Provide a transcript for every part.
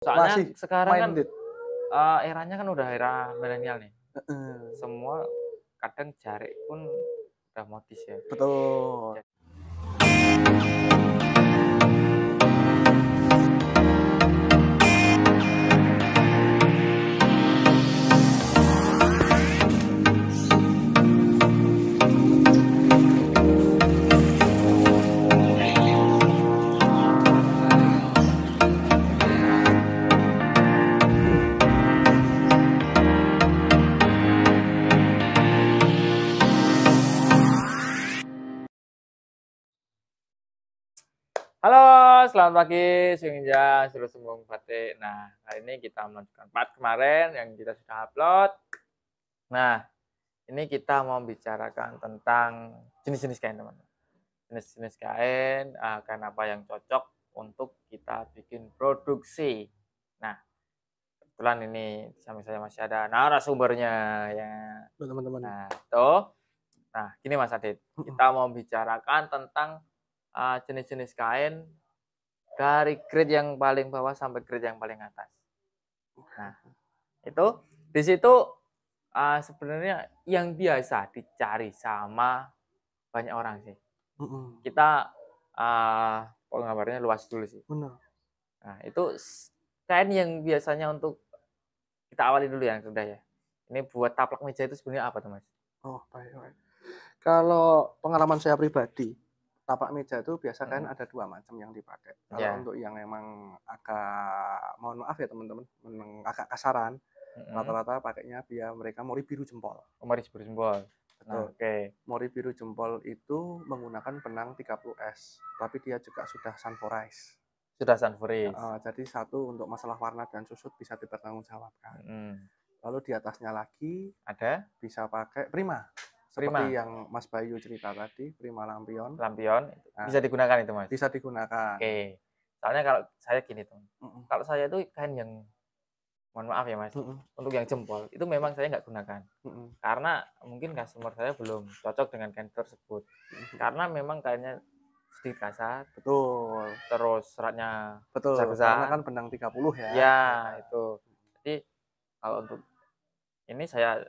Soalnya masih sekarang kan, minded. eranya kan udah era milenial nih. Heeh, Semua kadang jarik pun udah modis ya. betul. Halo, selamat pagi, Swinginja, Suruh Sumbung Batik. Nah, hari ini kita melanjutkan part kemarin yang kita sudah upload. Nah, ini kita mau bicarakan tentang jenis-jenis kain, teman-teman. Jenis-jenis kain, kain apa yang cocok untuk kita bikin produksi. Nah, kebetulan ini sama saya masih ada narasumbernya ya. Loh, teman-teman. Nah, tuh. Nah, gini Mas Adit, Mhm. kita mau bicarakan tentang jenis-jenis kain dari grade yang paling bawah sampai grade yang paling atas. Nah, itu di situ sebenarnya yang biasa dicari sama banyak orang sih. Mhm, Kita penggambarannya luas dulu sih. bener. Nah, itu kain yang biasanya untuk kita awali dulu yang sudah ya. Ini buat taplak meja itu sebenarnya apa tuh Mas? Oh, baik baik. Kalau pengalaman saya pribadi, tapak meja itu biasa kan Mhm. ada 2 macam yang dipakai. Kalau Ya. untuk yang emang agak mohon maaf ya teman-teman, memang agak kasaran, Mhm. rata-rata pakainya biar mereka mori biru jempol. Pemaris bersimbol. Nah, Betul. oke. Mori biru jempol itu menggunakan benang 30S, tapi dia juga sudah sunforized. Sudah sunfuris. Heeh, jadi satu untuk masalah warna dan susut bisa dipertanggungjawabkan. Mhm. Lalu di atasnya lagi Ada bisa pakai Prima, seperti Prima, yang Mas Bayu cerita tadi, Prima lampion. lampion, Nah, bisa digunakan itu Mas? bisa digunakan. Oke. Soalnya kalau saya gini tuh, Mhm, kalau saya tuh kain yang mohon maaf ya Mas, mhm, untuk yang jempol itu memang saya nggak gunakan. mhm, Karena mungkin customer saya belum cocok dengan kain tersebut. mhm. Karena memang kainnya sedikit kasar, Betul, terus seratnya betul, karena kan besar-besar. benang 30 ya, Ya, mereka. itu. Jadi kalau untuk ini saya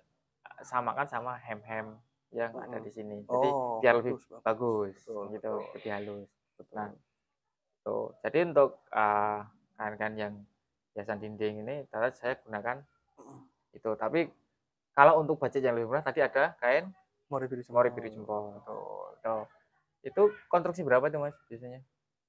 samakan sama hem-hem yang ada Mhm. di sini. Jadi Oh, biar lebih bagus bagus. bagus Betul gitu, betul lebih halus. Nah, betul. tuh. Jadi untuk kain-kain yang hiasan dinding ini ternyata saya gunakan Mhm. itu. Tapi kalau untuk budget yang lebih murah tadi ada kain Moribiri Moribiri jempol. jempol tuh, tuh. Itu konstruksi berapa tuh Mas biasanya?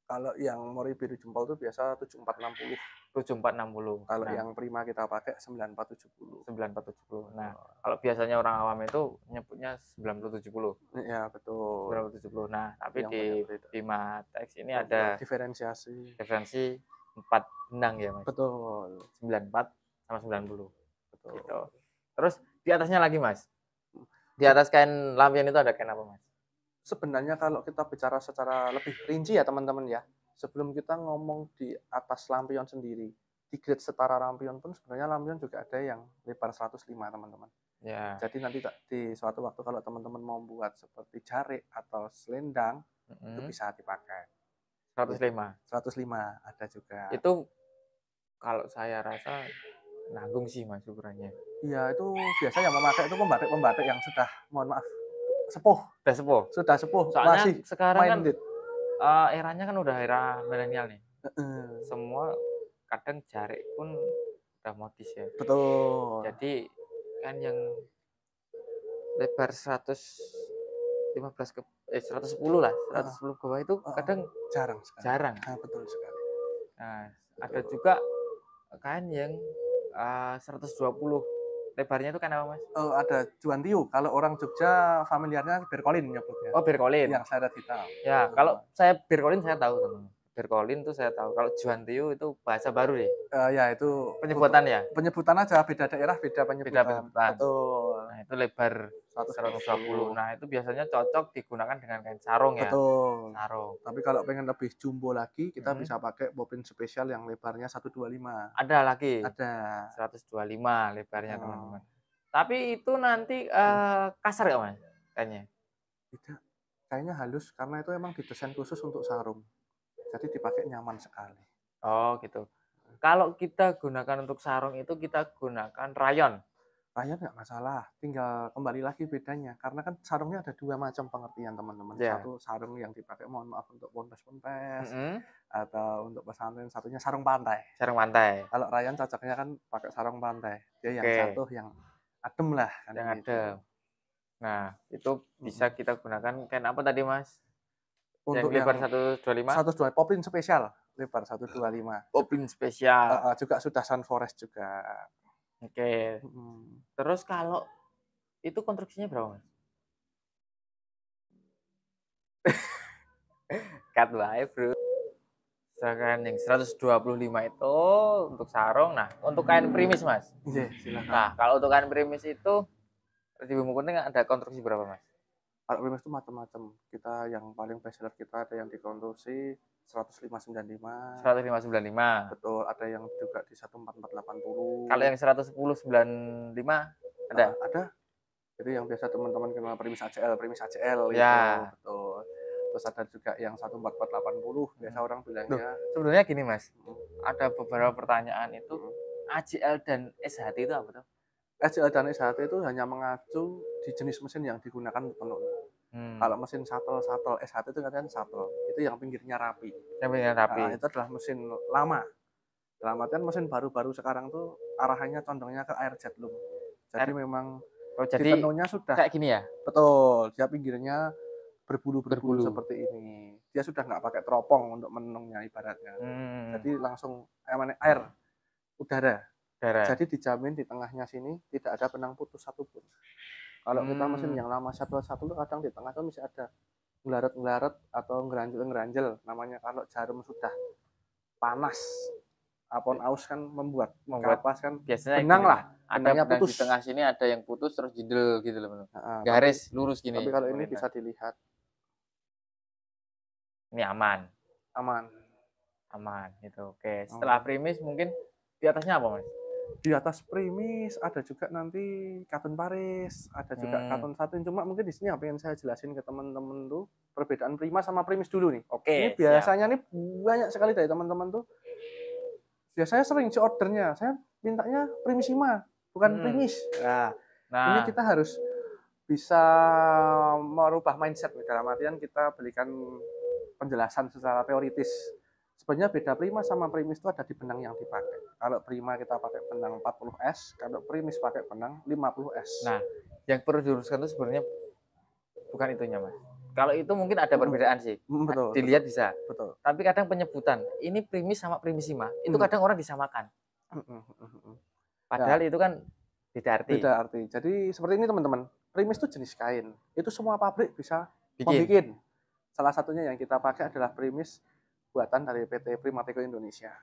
Kalau yang Moribiri jempol tuh biasa 7460. 7460. Kalau Nah, yang Prima kita pakai 9470. 9470. Nah, Betul. kalau biasanya orang awam itu nyebutnya 9070. Iya betul. 9070. Nah, tapi Yang di banyak beda. Bima Tex ini Betul betul. ada Diferensiasi. referensi 4 benang ya, Mas. Betul. 94 sama 90 gitu. Betul. Terus di atasnya lagi, Mas. Di Se atas kain lampion itu ada kain apa, Mas? sebenarnya kalau kita bicara secara lebih rinci ya teman-teman ya, sebelum kita ngomong di atas lampion sendiri, di grade setara lampion pun sebenarnya lampion juga ada yang lebar 105 teman-teman. Ya. Jadi nanti di suatu waktu kalau teman-teman mau buat seperti jarik atau selendang, itu Mhm. bisa dipakai. Gitu. 105. 105 ada juga. Itu kalau saya rasa nanggung sih, Mas, ukurannya. Iya, itu biasa yang memakai itu pembatik-pembatik yang sudah, mohon maaf, sepuh, Udah sepuh. sudah sepuh, Soalnya masih sekarang kan minded. eranya kan udah era milenial nih. Heeh, Semua kadang jarik pun udah modis ya. betul. Jadi kan yang lebar 115 ke 110 lah, Heeh 110 ke bawah itu heeh, kadang jarang sekali. jarang. Ah, betul sekali, Nah, ada betul. juga kain yang 120 lebarnya itu kan apa, Mas? Ada Juantiu, kalau orang Jogja familiarnya Berkolin nyebutnya, Oh, Berkolin. yang seret hitam. Ya, kalau Heeh. saya Berkolin saya tahu, teman. Berkolin tuh saya tahu. Kalau Juantiu itu bahasa baru deh, Ya itu untuk penyebutan ya, penyebutan aja, beda daerah beda beda penyebutan. penyebutan. Betul, Nah, itu lebar 120. 120. Nah, itu biasanya cocok digunakan dengan kain sarung ya, Betul. sarung. Tapi kalau pengen lebih jumbo lagi, kita Mhm. bisa pakai bobin spesial yang lebarnya 125. Ada lagi Ada. 125 lebarnya, Heeh. teman-teman. Tapi itu nanti, Mhm. kasar nggak, Mas, kainnya? Tidak, kayaknya halus karena itu emang didesain khusus untuk sarung. Jadi dipakai nyaman sekali. Oh, gitu. kalau kita gunakan untuk sarung itu kita gunakan rayon. Rayon nggak masalah, tinggal kembali lagi bedanya. Karena kan sarungnya ada dua macam pengertian teman-teman. Ya. Satu sarung yang dipakai, mohon maaf, untuk ponpes-ponpes Mm-mm. atau untuk pesantren. Satunya sarung pantai. Sarung pantai. Kalau rayon cocoknya kan pakai sarung pantai. Dia yang Oke. satu yang adem lah. Kan Yang gitu. adem. Nah, itu bisa kita gunakan kain apa tadi, Mas? Untuk yang lebar yang 125? 125 poplin spesial lebar 125. Poplin spesial. Juga sudah sunforest juga. Oke. Terus kalau itu konstruksinya berapa, Mas? Cut live, bro. Misalkan yang 125 itu untuk sarung. Nah, untuk kain primis, Mas. Iya, silakan. Nah, kalau untuk kain primis itu di Bumbu Kuning ada konstruksi berapa, Mas? Kalau primis itu macam-macam. Kita yang paling best seller kita ada yang dikonstruksi 10595. 10595. Betul, ada yang juga di 14480. Kalau yang 11095 ada? Ada. Jadi yang biasa teman-teman kenal primis ACL Ya. gitu. Betul. Terus ada juga yang 14480, biasa orang bilangnya. Sebenarnya gini, Mas. Ada beberapa pertanyaan itu ACL dan SHT itu apa tuh? ACL dan SHT itu hanya mengacu di jenis mesin yang digunakan untuk penun. Kalau mesin shuttle SHT itu kan shuttle, itu yang pinggirnya rapi. Yang pinggirnya rapi. Itu adalah mesin lama. Dalam artian mesin baru-baru sekarang tuh arahannya condongnya ke air jet loom. Jadi memang jadi tenunnya sudah kayak gini ya? Betul, dia pinggirnya berbulu-berbulu seperti ini. Dia sudah nggak pakai teropong untuk menenungnya ibaratnya. Jadi langsung air, udara. Jadi dijamin di tengahnya sini tidak ada benang putus satupun. Kalau kita mesin yang lama satu kadang di tengah itu masih ada ngelaret-ngelaret atau ngeranjel, namanya kalau jarum sudah panas. Apon aus kan membuat kapas kan biasanya benang lah. Benangnya putus. Di tengah sini ada yang putus terus jendel gitu loh. Garis lurus gini. Tapi kalau ini bisa dilihat. Ini aman. Itu oke. Setelah primis mungkin di atasnya apa, Mas? Di atas primis ada juga nanti katun Paris, ada juga katun satin. Cuma mungkin di sini yang pengen saya jelasin ke teman-teman tuh perbedaan prima sama primis dulu nih. Oke. Ini biasanya nih banyak sekali dari teman-teman tuh. Biasanya sering si ordernya, saya mintanya primissima, bukan primis. Nah, ini kita harus bisa merubah mindset dalam artian kita berikan penjelasan secara teoritis. Sebenarnya beda prima sama primis itu ada di benang yang dipakai. Kalau prima kita pakai benang 40S, kalau primis pakai benang 50S. Nah, yang perlu diluruskan itu sebenarnya bukan itunya, Mas. Kalau itu mungkin ada perbedaan sih. Betul. Dilihat bisa. Betul. Tapi kadang penyebutan, ini primis sama primissima, itu kadang orang disamakan. Padahal itu kan beda arti. Beda arti. Jadi seperti ini teman-teman. Primis itu jenis kain. Itu semua pabrik bisa bikin. Salah satunya yang kita pakai adalah primis buatan dari PT Primateco Indonesia.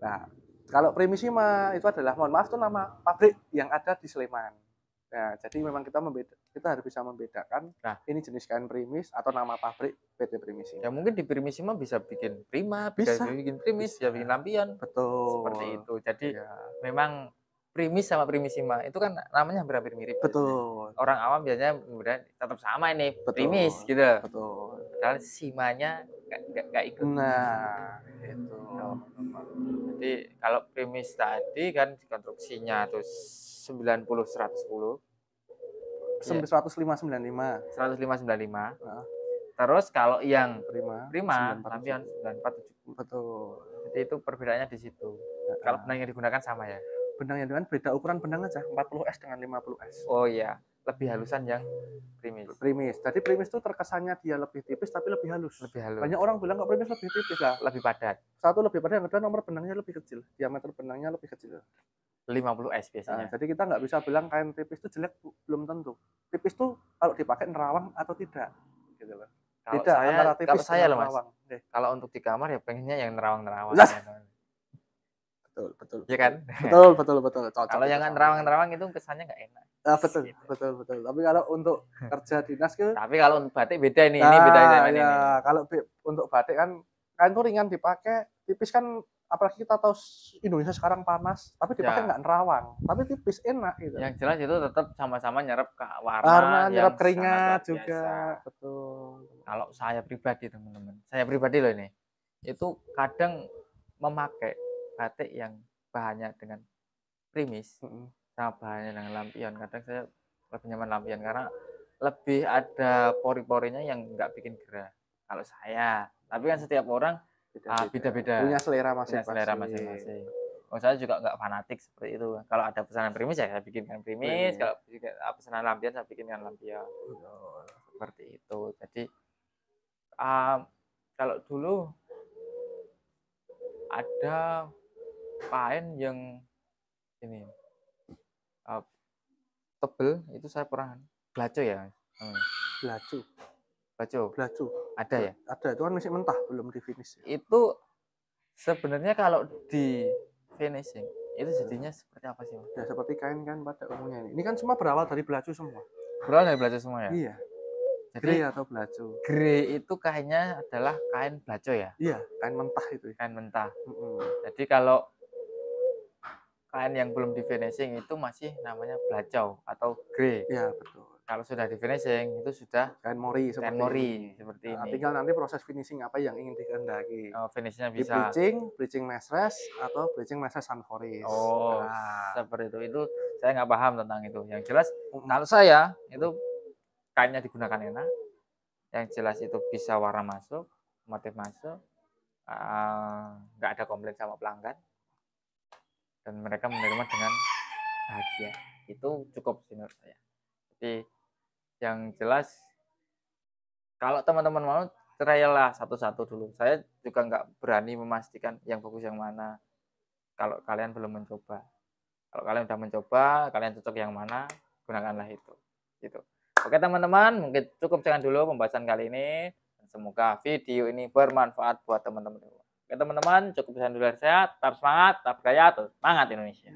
Nah, kalau primissima itu adalah, mohon maaf, itu nama pabrik yang ada di Sleman. Nah, jadi memang kita harus bisa membedakan ini jenis kain primis atau nama pabrik PT Primissima. Ya mungkin di primissima bisa bikin prima, bisa bikin primis, bisa bikin lampion. Betul. Seperti itu. Jadi memang primis sama primissima itu kan namanya hampir mirip. Betul. Orang awam biasanya tetap sama ini, primis gitu. Betul. Padahal simanya nggak ikut. Nah, itu. Jadi kalau primis tadi kan konstruksinya tuh 90 110. 10595. 10595. Terus kalau yang prima lampion 9470. Betul. Jadi itu perbedaannya di situ. Kalau benang yang digunakan sama ya. Benang yang digunakan beda ukuran benang aja, 40S dengan 50S. Oh iya, lebih halusan yang primis. Jadi primis itu terkesannya dia lebih tipis tapi lebih halus. Banyak orang bilang kok primis lebih tipis lah. Lebih padat. Satu lebih padat, yang kedua nomor benangnya lebih kecil, diameter benangnya lebih kecil. 50S biasanya. Jadi kita nggak bisa bilang kain tipis itu jelek, belum tentu. Tipis tuh kalau dipakai nerawang atau tidak, gitu loh. Beda antara tipis dan nerawang. Kalau untuk di kamar ya pengennya yang nerawang-nerawang. Betul. Iya kan? Betul. Cocok. Kalau yang nerawang-nerawang itu kesannya nggak enak. Betul. Tapi kalau untuk kerja dinas gitu. Tapi kalau untuk batik beda nih. Ini beda ini. Kalau untuk batik kan kain itu ringan dipakai, tipis kan apalagi kita tahu Indonesia sekarang panas, tapi dipakai nggak nerawang, tapi tipis enak gitu. Yang jelas itu tetap sama-sama nyerap ke warna, nyerap keringat juga. Betul. Kalau saya pribadi teman-teman, saya pribadi loh ini, itu kadang memakai batik yang bahannya dengan primis Mm-mm. sama bahannya dengan lampion, kadang saya lebih nyaman lampion karena lebih ada pori-porinya yang nggak bikin gerah kalau saya. Tapi kan setiap orang beda-beda, Punya selera punya selera masing-masing. masing-masing. Oh, saya juga nggak fanatik seperti itu. Kalau ada pesanan primis ya saya bikinkan primis, kalau pesanan lampion saya bikinkan lampion. Seperti itu. Jadi kalau dulu ada kain yang ini tebel, itu saya pernah belaco ya. Belacu. Belaco ada ya. Ada, itu kan masih mentah, belum di finish. Itu sebenarnya kalau di finishing itu jadinya seperti apa sih, Mas? Ya seperti kain-kain pada umumnya ini. Ini kan semua berawal dari belacu semua. Berawal dari belaco semua ya? Iya. Jadi Grey atau belacu. grey itu kainnya adalah kain belaco ya? Iya, kain mentah itu. Kain mentah. Mm-mm. Jadi kalau kain yang belum di finishing itu masih namanya belacau atau grey. Iya, betul. Kalau sudah di finishing itu sudah Kain mori kain seperti mori ini. seperti Nah, ini. tinggal nanti proses finishing apa yang ingin dikehendaki. Finishnya Di bisa. bleaching mesres atau bleaching mesres sunforest. Oh, Nah, seperti itu. Itu saya nggak paham tentang itu. Yang jelas kalau saya itu kainnya digunakan enak. Yang jelas itu bisa warna masuk, motif masuk, nggak ada komplain sama pelanggan, dan mereka menerima dengan bahagia. Itu cukup sih menurut saya. Jadi yang jelas kalau teman-teman mau trial lah satu-satu dulu. Saya juga nggak berani memastikan yang bagus yang mana kalau kalian belum mencoba. Kalau kalian udah mencoba, kalian cocok yang mana, gunakanlah itu. Gitu. Oke teman-teman, mungkin cukup sekian dulu pembahasan kali ini. Semoga video ini bermanfaat buat teman-teman. Oke teman-teman, cukup sekian dulu dari saya. Tetap semangat, tetap gaya, tetap semangat Indonesia.